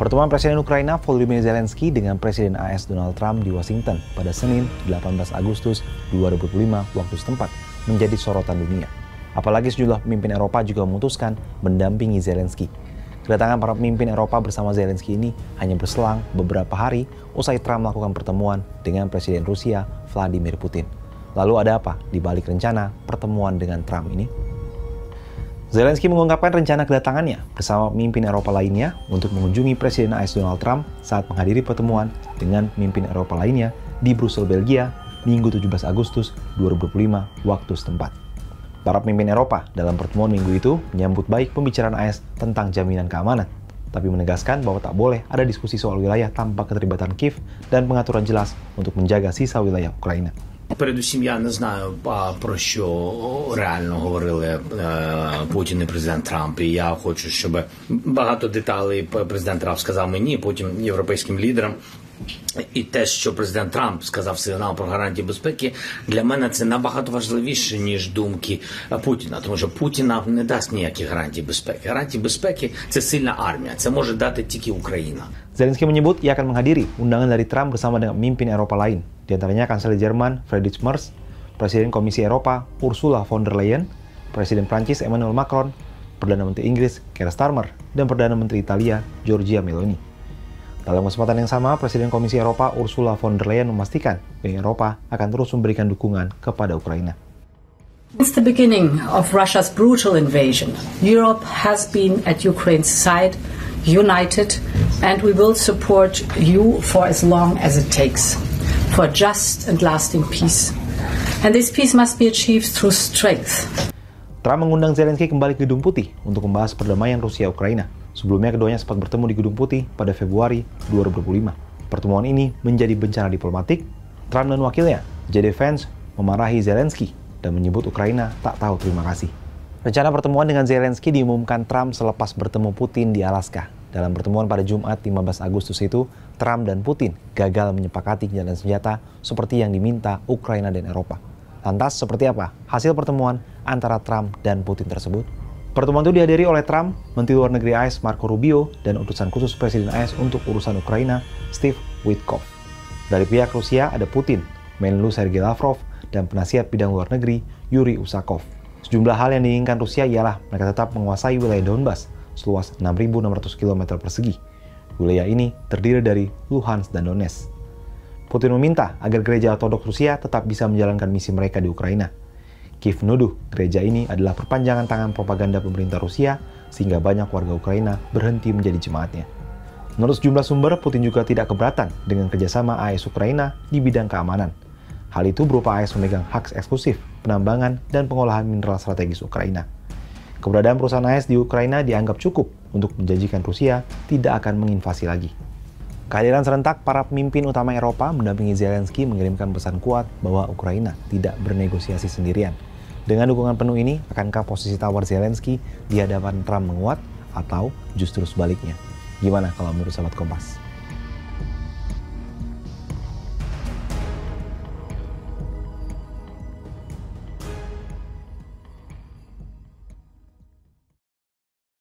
Pertemuan Presiden Ukraina Volodymyr Zelensky dengan Presiden AS Donald Trump di Washington pada Senin 18 Agustus 2025 waktu setempat menjadi sorotan dunia. Apalagi sejumlah pemimpin Eropa juga memutuskan mendampingi Zelensky. Kedatangan para pemimpin Eropa bersama Zelensky ini hanya berselang beberapa hari usai Trump melakukan pertemuan dengan Presiden Rusia Vladimir Putin. Lalu ada apa di balik rencana pertemuan dengan Trump ini? Zelensky mengungkapkan rencana kedatangannya bersama pemimpin Eropa lainnya untuk mengunjungi Presiden AS Donald Trump saat menghadiri pertemuan dengan pemimpin Eropa lainnya di Brussel, Belgia, Minggu 17 Agustus 2025 waktu setempat. Para pemimpin Eropa dalam pertemuan minggu itu menyambut baik pembicaraan AS tentang jaminan keamanan, tapi menegaskan bahwa tak boleh ada diskusi soal wilayah tanpa keterlibatan Kiev dan pengaturan jelas untuk menjaga sisa wilayah Ukraina. Передусім, я не знаю, про що реально говорили Путін і президент Трамп. І я хочу, щоб багато деталей президент Трамп сказав мені, потім європейським лідерам. І те, що президент Трамп сказав сигнал про гарантії безпеки, для мене це набагато важливіше, ніж думки Путіна. Тому що Путіна не дасть ніяких гарантій безпеки. Гарантії безпеки – це сильна армія. Це може дати тільки Україна. Zelensky menyebut ia akan menghadiri undangan dari Trump bersama dengan pemimpin Eropa lain, di antaranya Kanselir Jerman Friedrich Merz, Presiden Komisi Eropa Ursula von der Leyen, Presiden Prancis Emmanuel Macron, Perdana Menteri Inggris Keir Starmer, dan Perdana Menteri Italia Giorgia Meloni. Dalam kesempatan yang sama, Presiden Komisi Eropa Ursula von der Leyen memastikan bahwa Eropa akan terus memberikan dukungan kepada Ukraina. Since the beginning of Russia's brutal invasion, Europe has been at Ukraine's side, united, and we will support you for as long as it takes, for just and lasting peace. And this peace must be achieved through strength. Trump mengundang Zelensky kembali ke Gedung Putih untuk membahas perdamaian Rusia-Ukraina. Sebelumnya keduanya sempat bertemu di Gedung Putih pada Februari 2025. Pertemuan ini menjadi bencana diplomatik. Trump dan wakilnya, J.D. Vance, memarahi Zelensky dan menyebut Ukraina tak tahu terima kasih. Rencana pertemuan dengan Zelensky diumumkan Trump selepas bertemu Putin di Alaska. Dalam pertemuan pada Jumat 15 Agustus itu, Trump dan Putin gagal menyepakati gencatan senjata seperti yang diminta Ukraina dan Eropa. Lantas, seperti apa hasil pertemuan antara Trump dan Putin tersebut? Pertemuan itu dihadiri oleh Trump, Menteri Luar Negeri AS Marco Rubio, dan utusan khusus Presiden AS untuk urusan Ukraina, Steve Witkoff. Dari pihak Rusia ada Putin, Menlu Sergei Lavrov, dan penasihat bidang luar negeri Yuri Usakov. Sejumlah hal yang diinginkan Rusia ialah mereka tetap menguasai wilayah Donbas seluas 6.600 km persegi. Wilayah ini terdiri dari Luhansk dan Donetsk. Putin meminta agar gereja Ortodoks Rusia tetap bisa menjalankan misi mereka di Ukraina. Kiev menuduh gereja ini adalah perpanjangan tangan propaganda pemerintah Rusia sehingga banyak warga Ukraina berhenti menjadi jemaatnya. Menurut sejumlah sumber, Putin juga tidak keberatan dengan kerjasama AS Ukraina di bidang keamanan. Hal itu berupa AS memegang hak eksklusif, penambangan, dan pengolahan mineral strategis Ukraina. Keberadaan perusahaan AS di Ukraina dianggap cukup untuk menjanjikan Rusia tidak akan menginvasi lagi. Kehadiran serentak para pemimpin utama Eropa mendampingi Zelensky mengirimkan pesan kuat bahwa Ukraina tidak bernegosiasi sendirian. Dengan dukungan penuh ini, akankah posisi tawar Zelensky di hadapan Trump menguat atau justru sebaliknya? Gimana kalau menurut sahabat Kompas?